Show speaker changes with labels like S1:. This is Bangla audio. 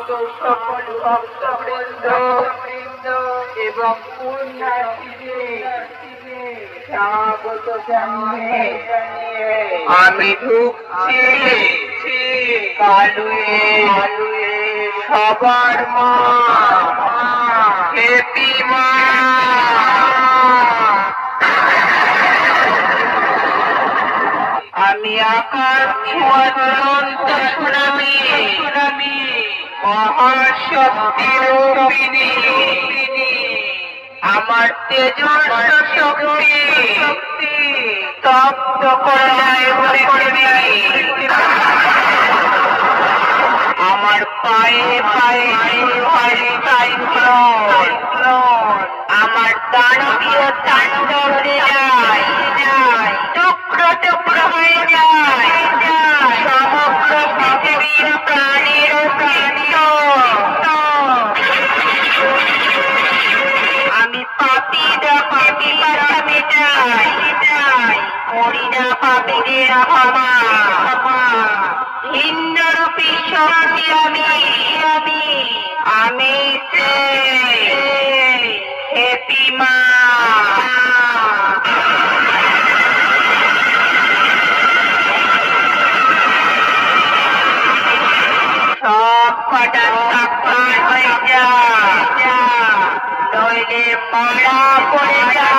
S1: সকল ভক্তবৃন্দ এবং পুণ্যার্থীদের স্বাগত জানিয়ে আমি ঢুকছি কালুয়ে সবার মা হেপি মা। আমি আকাশ ছোঁয়া চূড়ান্ত সুনামি মহাশক্তিরূপিণী, আমার তেজস্ব শক্তি তপ্ত করায় পৃথিবী। আমার পায়ে পায়ে ভারী সাইক্লোন, আমার দানবীয় তাণ্ডব যায়, টুকরো টুকরো হয়ে যায় সমগ্র পৃথিবীর প্রাণীর প্রাণীয়। আমি পাপীরা পাপীরা মেটাই, মরিনা পাপীদের ক্ষমা, ভিন্নরূপী শক্তি আমি হেপি মা। সব কটা সাক্ষাৎ হয়ে যা, নইলে মারা পড়ে যা।